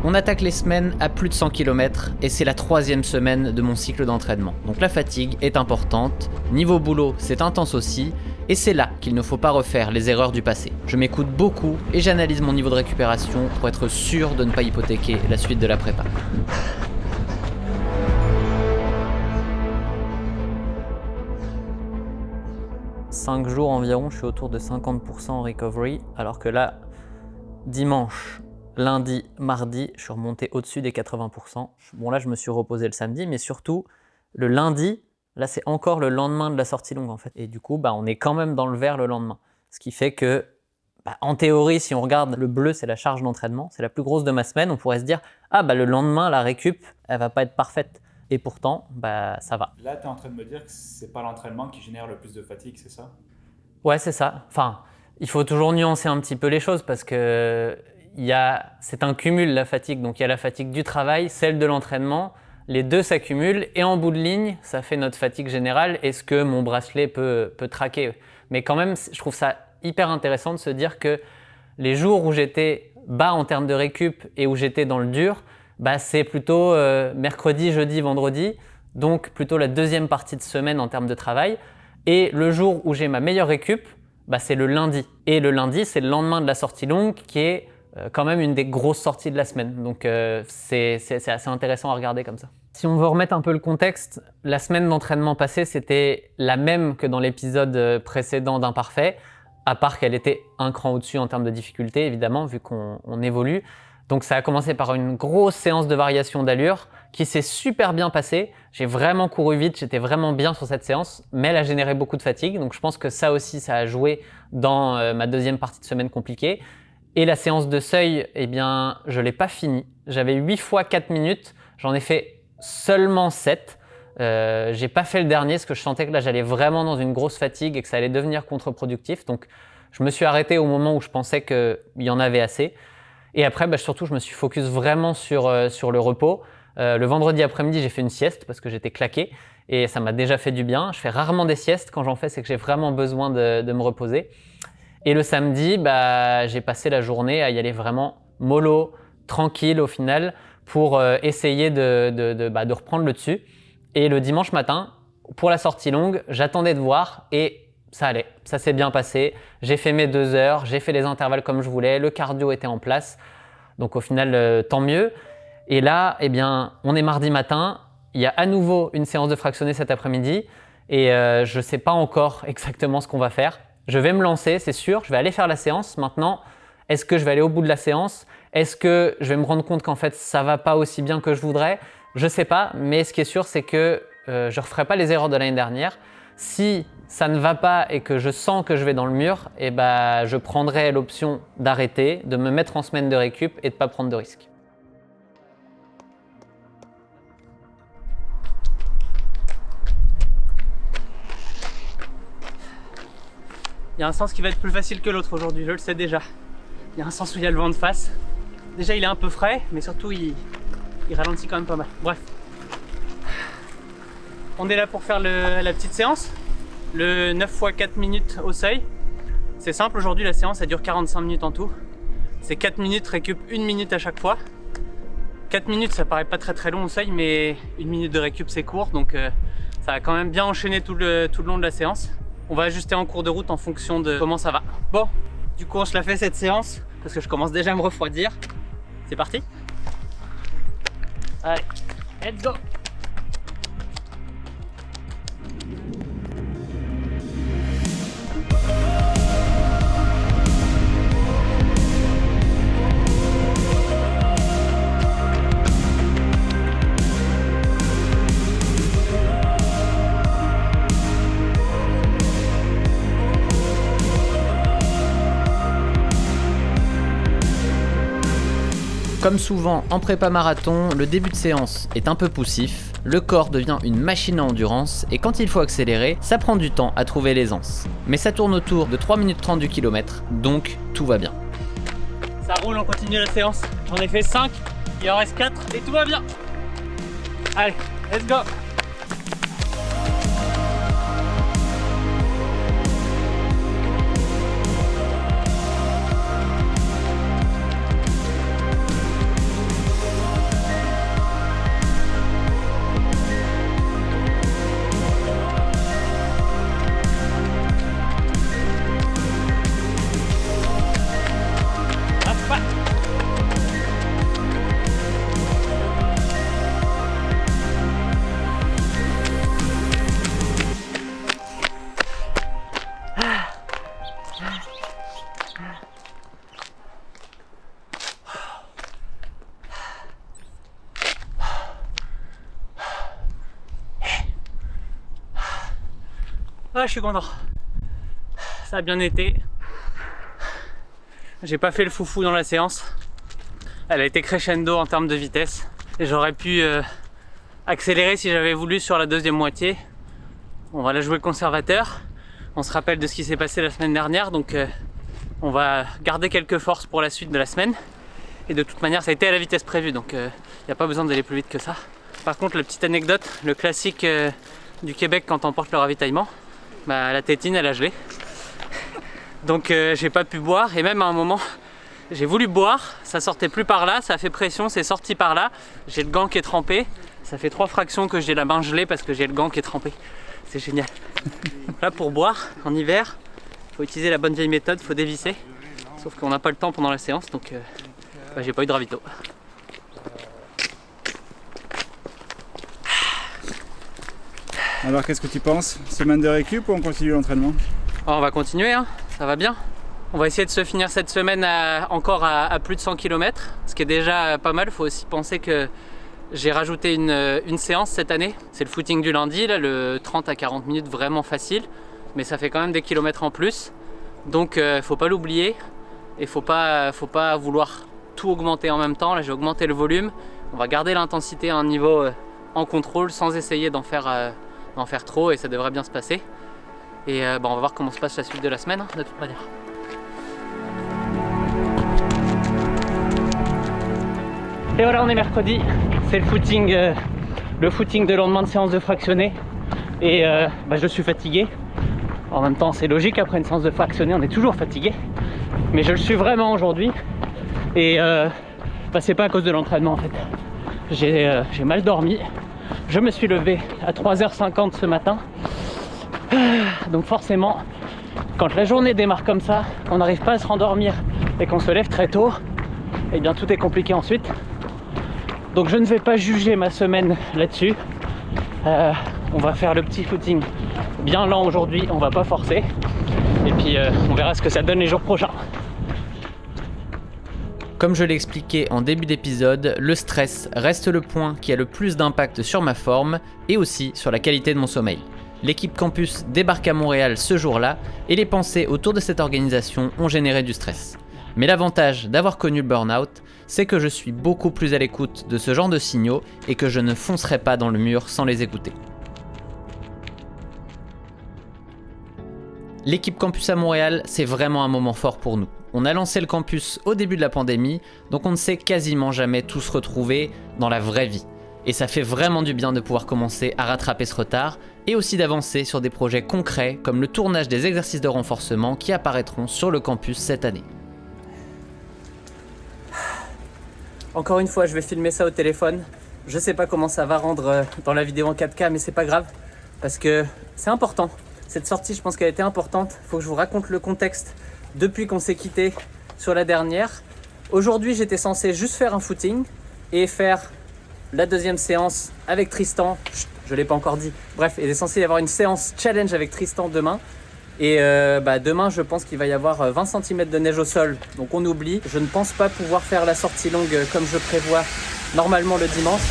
On attaque les semaines à plus de 100 km et c'est la 3e semaine de mon cycle d'entraînement. Donc la fatigue est importante, niveau boulot c'est intense aussi, et c'est là qu'il ne faut pas refaire les erreurs du passé. Je m'écoute beaucoup et j'analyse mon niveau de récupération pour être sûr de ne pas hypothéquer la suite de la prépa. « 5 jours environ, je suis autour de 50% en recovery, alors que là, dimanche, lundi, mardi, je suis remonté au-dessus des 80%. Bon là, je me suis reposé le samedi, mais surtout, le lundi, là c'est encore le lendemain de la sortie longue en fait. Et du coup, on est quand même dans le vert le lendemain. Ce qui fait que, en théorie, si on regarde, le bleu c'est la charge d'entraînement, c'est la plus grosse de ma semaine, on pourrait se dire, le lendemain, la récup, elle va pas être parfaite. Et pourtant, ça va. Là, tu es en train de me dire que c'est pas l'entraînement qui génère le plus de fatigue, c'est ça? Ouais, c'est ça. Enfin, il faut toujours nuancer un petit peu les choses parce que c'est un cumul la fatigue. Donc il y a la fatigue du travail, celle de l'entraînement. Les deux s'accumulent et en bout de ligne, ça fait notre fatigue générale. Est-ce que mon bracelet peut traquer? Mais quand même, je trouve ça hyper intéressant de se dire que les jours où j'étais bas en termes de récup et où j'étais dans le dur, c'est plutôt mercredi, jeudi, vendredi, donc plutôt la deuxième partie de semaine en termes de travail. Et le jour où j'ai ma meilleure récup, c'est le lundi. Et le lundi, c'est le lendemain de la sortie longue qui est quand même une des grosses sorties de la semaine. Donc c'est assez intéressant à regarder comme ça. Si on veut remettre un peu le contexte, la semaine d'entraînement passée, c'était la même que dans l'épisode précédent d'Imparfait, à part qu'elle était un cran au-dessus en termes de difficulté, évidemment, vu qu'on évolue. Donc ça a commencé par une grosse séance de variation d'allure qui s'est super bien passée. J'ai vraiment couru vite, j'étais vraiment bien sur cette séance, mais elle a généré beaucoup de fatigue. Donc je pense que ça aussi, ça a joué dans ma deuxième partie de semaine compliquée. Et la séance de seuil, je l'ai pas finie. J'avais 8 fois 4 minutes, j'en ai fait seulement 7. J'ai pas fait le dernier parce que je sentais que là j'allais vraiment dans une grosse fatigue et que ça allait devenir contre-productif. Donc je me suis arrêté au moment où je pensais qu'il y en avait assez. Et après, surtout, je me suis focus vraiment sur le repos. Le vendredi après-midi, j'ai fait une sieste parce que j'étais claqué et ça m'a déjà fait du bien. Je fais rarement des siestes. Quand j'en fais, c'est que j'ai vraiment besoin de me reposer. Et le samedi, j'ai passé la journée à y aller vraiment mollo, tranquille au final pour essayer de reprendre le dessus. Et le dimanche matin, pour la sortie longue, j'attendais de voir et ça allait, ça s'est bien passé. J'ai fait mes 2 heures, j'ai fait les intervalles comme je voulais, le cardio était en place. Donc au final, tant mieux. Et là, on est mardi matin, il y a à nouveau une séance de fractionné cet après-midi et je ne sais pas encore exactement ce qu'on va faire. Je vais me lancer, c'est sûr, je vais aller faire la séance. Maintenant, est-ce que je vais aller au bout de la séance? Est-ce que je vais me rendre compte qu'en fait, ça ne va pas aussi bien que je voudrais? Je ne sais pas, mais ce qui est sûr, c'est que je ne referai pas les erreurs de l'année dernière. Si ça ne va pas et que je sens que je vais dans le mur, je prendrai l'option d'arrêter, de me mettre en semaine de récup et de ne pas prendre de risques. Il y a un sens qui va être plus facile que l'autre aujourd'hui, je le sais déjà. Il y a un sens où il y a le vent de face. Déjà il est un peu frais, mais surtout il ralentit quand même pas mal. Bref. On est là pour faire la petite séance. Le 9 x 4 minutes au seuil. C'est simple, aujourd'hui la séance elle dure 45 minutes en tout. C'est 4 minutes, récup 1 minute à chaque fois. 4 minutes ça paraît pas très long au seuil, mais 1 minute de récup c'est court, donc ça va quand même bien enchaîner tout le long de la séance. On va ajuster en cours de route en fonction de comment ça va. Bon, du coup on se la fait cette séance, parce que je commence déjà à me refroidir. C'est parti. Allez, let's go. Comme souvent en prépa marathon, le début de séance est un peu poussif, le corps devient une machine à endurance et quand il faut accélérer, ça prend du temps à trouver l'aisance. Mais ça tourne autour de 3 minutes 30 du kilomètre, donc tout va bien. Ça roule, on continue la séance. J'en ai fait 5, il en reste 4 et tout va bien. Allez, let's go. je suis content. Ça a bien été. J'ai pas fait le foufou dans la séance. Elle a été crescendo en termes de vitesse. Et j'aurais pu accélérer si j'avais voulu sur la deuxième moitié. On va la jouer conservateur. On se rappelle de ce qui s'est passé la semaine dernière. Donc on va garder quelques forces pour la suite de la semaine. Et de toute manière, ça a été à la vitesse prévue. Donc il n'y a pas besoin d'aller plus vite que ça. Par contre, la petite anecdote, le classique du Québec quand on porte le ravitaillement, bah, la tétine elle a gelé. Donc j'ai pas pu boire et même à un moment j'ai voulu boire, ça sortait plus par là, ça a fait pression, c'est sorti par là. J'ai le gant qui est trempé, ça fait 3 fractions que j'ai la main gelée parce que j'ai le gant qui est trempé. C'est génial. Là pour boire en hiver, faut utiliser la bonne vieille méthode, faut dévisser. Sauf qu'on n'a pas le temps pendant la séance donc bah, j'ai pas eu de ravito. Alors qu'est-ce que tu penses? Semaine de récup ou on continue l'entraînement? On va continuer, hein, ça va bien. On va essayer de se finir cette semaine encore à plus de 100 km, ce qui est déjà pas mal. Il faut aussi penser que j'ai rajouté une séance cette année. C'est le footing du lundi, là, le 30 à 40 minutes vraiment facile, mais ça fait quand même des kilomètres en plus. Donc faut pas l'oublier et faut pas vouloir tout augmenter en même temps. Là j'ai augmenté le volume, on va garder l'intensité à un niveau en contrôle sans essayer d'en faire trop et ça devrait bien se passer. Et on va voir comment se passe la suite de la semaine, hein, de toute manière. Et voilà, on est mercredi, c'est le footing de lendemain de séance de fractionné. Et je suis fatigué. En même temps, c'est logique, après une séance de fractionné, on est toujours fatigué. Mais je le suis vraiment aujourd'hui. Et c'est pas à cause de l'entraînement en fait. J'ai mal dormi. Je me suis levé à 3h50 ce matin. Donc forcément, quand la journée démarre comme ça, qu'on n'arrive pas à se rendormir et qu'on se lève très tôt, eh bien tout est compliqué ensuite. Donc je ne vais pas juger ma semaine là-dessus. On va faire le petit footing bien lent aujourd'hui, on va pas forcer. Et puis on verra ce que ça donne les jours prochains. Comme je l'ai expliqué en début d'épisode, le stress reste le point qui a le plus d'impact sur ma forme et aussi sur la qualité de mon sommeil. L'équipe campus débarque à Montréal ce jour-là et les pensées autour de cette organisation ont généré du stress. Mais l'avantage d'avoir connu le burn-out, c'est que je suis beaucoup plus à l'écoute de ce genre de signaux et que je ne foncerai pas dans le mur sans les écouter. L'équipe campus à Montréal, c'est vraiment un moment fort pour nous. On a lancé le campus au début de la pandémie, donc on ne s'est quasiment jamais tous retrouvés dans la vraie vie. Et ça fait vraiment du bien de pouvoir commencer à rattraper ce retard et aussi d'avancer sur des projets concrets comme le tournage des exercices de renforcement qui apparaîtront sur le campus cette année. Encore une fois, je vais filmer ça au téléphone. Je sais pas comment ça va rendre dans la vidéo en 4K, mais c'est pas grave parce que c'est important. Cette sortie, je pense qu'elle était importante. Il faut que je vous raconte le contexte depuis qu'on s'est quitté sur la dernière. Aujourd'hui, j'étais censé juste faire un footing et faire la deuxième séance avec Tristan. Chut, je ne l'ai pas encore dit. Bref, il est censé y avoir une séance challenge avec Tristan demain. Et demain, je pense qu'il va y avoir 20 cm de neige au sol. Donc on oublie. Je ne pense pas pouvoir faire la sortie longue comme je prévois normalement le dimanche.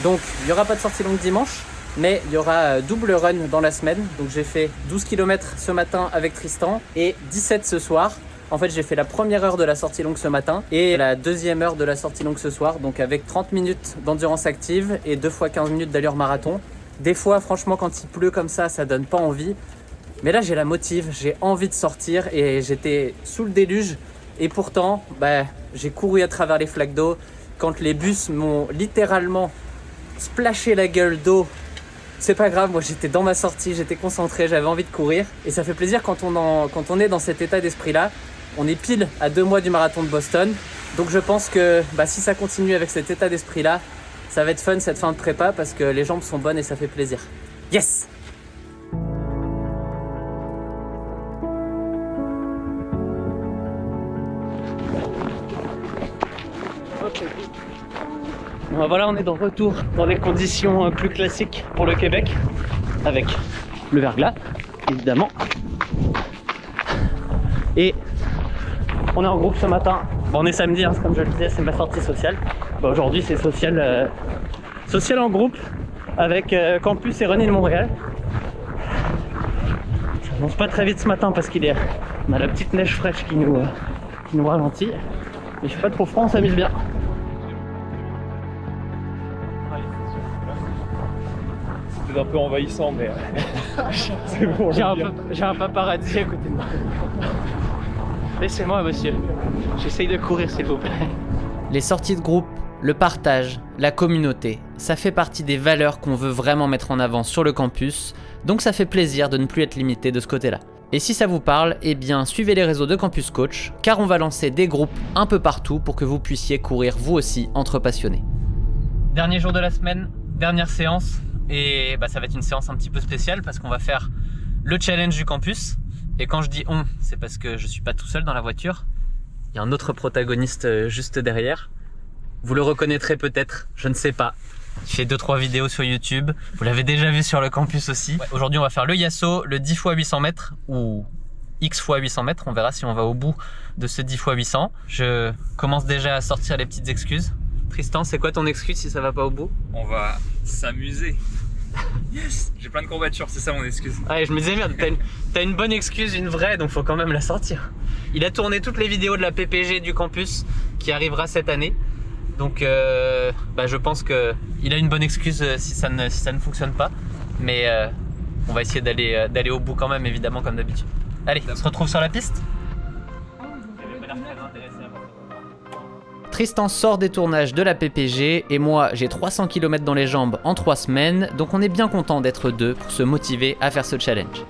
Donc il n'y aura pas de sortie longue dimanche. Mais il y aura double run dans la semaine. Donc j'ai fait 12 km ce matin avec Tristan et 17 ce soir. En fait, j'ai fait la première heure de la sortie longue ce matin et la deuxième heure de la sortie longue ce soir. Donc avec 30 minutes d'endurance active et 2 fois 15 minutes d'allure marathon. Des fois, franchement, quand il pleut comme ça donne pas envie. Mais là, j'ai la motive, j'ai envie de sortir et j'étais sous le déluge. Et pourtant, j'ai couru à travers les flaques d'eau. Quand les bus m'ont littéralement splashé la gueule d'eau, c'est pas grave, moi j'étais dans ma sortie, j'étais concentré, j'avais envie de courir. Et ça fait plaisir quand on est dans cet état d'esprit-là. On est pile à 2 mois du marathon de Boston. Donc je pense que si ça continue avec cet état d'esprit-là, ça va être fun cette fin de prépa parce que les jambes sont bonnes et ça fait plaisir. Yes! Ok. Bon, voilà, on est de retour dans des conditions plus classiques pour le Québec, avec le verglas, évidemment. Et on est en groupe ce matin. Bon, on est samedi, hein, comme je le disais, c'est ma sortie sociale. Aujourd'hui, c'est social en groupe avec Campus et René de Montréal. On mange pas très vite ce matin parce on a la petite neige fraîche qui nous ralentit. Mais je suis pas trop froid, on s'amuse bien. C'est un peu envahissant, mais c'est bon. J'ai un paparazzi à côté de moi. Laissez-moi, monsieur. J'essaye de courir, s'il vous plaît. Les sorties de groupe, le partage, la communauté, ça fait partie des valeurs qu'on veut vraiment mettre en avant sur le campus, donc ça fait plaisir de ne plus être limité de ce côté-là. Et si ça vous parle, eh bien suivez les réseaux de Campus Coach, car on va lancer des groupes un peu partout pour que vous puissiez courir vous aussi entre passionnés. Dernier jour de la semaine, dernière séance, et ça va être une séance un petit peu spéciale parce qu'on va faire le challenge du campus. Et quand je dis on, c'est parce que je suis pas tout seul dans la voiture, il y a un autre protagoniste juste derrière. Vous le reconnaîtrez peut-être, je ne sais pas. Il fait 2-3 vidéos sur YouTube, vous l'avez déjà vu sur le campus aussi. Ouais. Aujourd'hui on va faire le Yasso, le 10 x 800 mètres ou X x 800 mètres, on verra si on va au bout de ce 10 x 800. Je commence déjà à sortir les petites excuses. Tristan, c'est quoi ton excuse si ça va pas au bout? On va s'amuser. Yes, j'ai plein de courbatures, c'est ça mon excuse. Ouais, je me disais merde, t'as une bonne excuse, une vraie, donc faut quand même la sortir. Il a tourné toutes les vidéos de la PPG du campus qui arrivera cette année. Donc je pense qu'il a une bonne excuse si ça ne fonctionne pas. Mais on va essayer d'aller au bout quand même, évidemment, comme d'habitude. Allez, on se retrouve sur la piste. Tristan sort des tournages de la PPG et moi j'ai 300 km dans les jambes en 3 semaines, donc on est bien content d'être deux pour se motiver à faire ce challenge.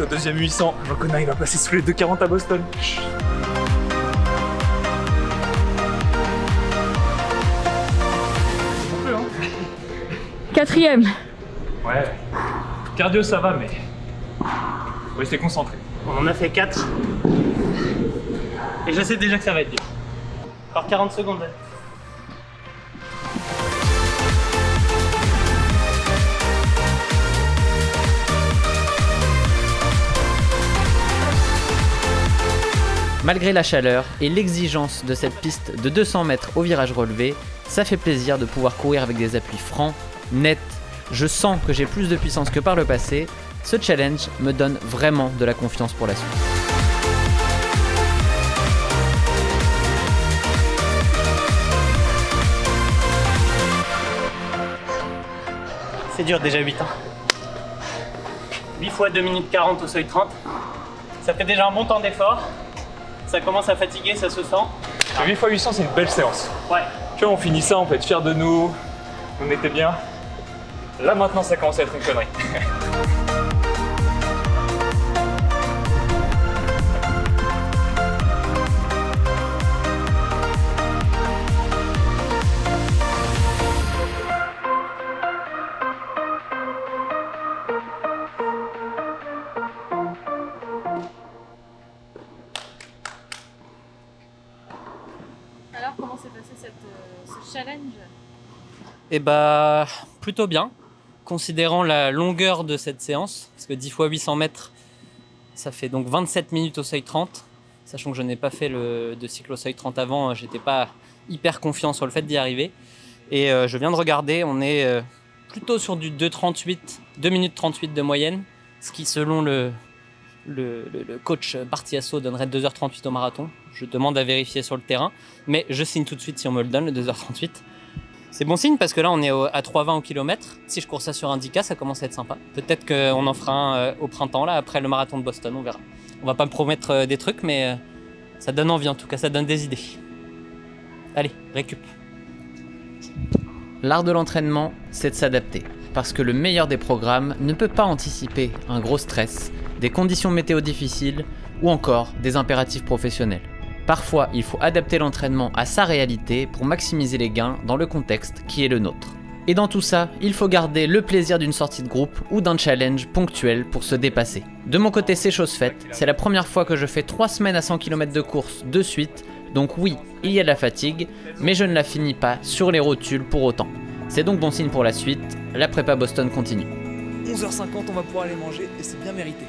Au deuxième 800, je reconnais, il va passer sous les 2,40 à Boston. On peut, hein. 4e. Ouais. Cardio ça va, mais faut rester concentré. On en a fait 4. Et je sais déjà que ça va être dur. Encore 40 secondes. Malgré la chaleur et l'exigence de cette piste de 200 mètres au virage relevé, ça fait plaisir de pouvoir courir avec des appuis francs, nets. Je sens que j'ai plus de puissance que par le passé. Ce challenge me donne vraiment de la confiance pour la suite. C'est dur déjà 8 ans. 8 fois 2 minutes 40 au seuil 30. Ça fait déjà un bon temps d'effort. Ça commence à fatiguer, ça se sent. 8 x 800 c'est une belle séance. Ouais. Tu vois, on finit ça, on peut être fiers de nous. On était bien. Là maintenant ça commence à être une connerie. Alors, comment s'est passé ce challenge? Et plutôt bien, considérant la longueur de cette séance, parce que 10 x 800 mètres, ça fait donc 27 minutes au seuil 30, sachant que je n'ai pas fait de cycle au seuil 30 avant, j'étais pas hyper confiant sur le fait d'y arriver. Et je viens de regarder, on est plutôt sur du 2 minutes 38 de moyenne, ce qui selon le coach Bartiasso donnerait 2h38 au marathon. Je demande à vérifier sur le terrain, mais je signe tout de suite si on me le donne, le 2h38. C'est bon signe parce que là on est à 3,20 au kilomètre. Si je cours ça sur un 10K, ça commence à être sympa. Peut-être qu'on en fera un au printemps, là, après le marathon de Boston, on verra. On va pas me promettre des trucs, mais ça donne envie en tout cas, ça donne des idées. Allez, récup. L'art de l'entraînement, c'est de s'adapter. Parce que le meilleur des programmes ne peut pas anticiper un gros stress, des conditions météo difficiles ou encore des impératifs professionnels. Parfois, il faut adapter l'entraînement à sa réalité pour maximiser les gains dans le contexte qui est le nôtre. Et dans tout ça, il faut garder le plaisir d'une sortie de groupe ou d'un challenge ponctuel pour se dépasser. De mon côté, c'est chose faite, c'est la première fois que je fais 3 semaines à 100 km de course de suite, donc oui, il y a de la fatigue, mais je ne la finis pas sur les rotules pour autant. C'est donc bon signe pour la suite, la prépa Boston continue. 11h50, on va pouvoir aller manger et c'est bien mérité.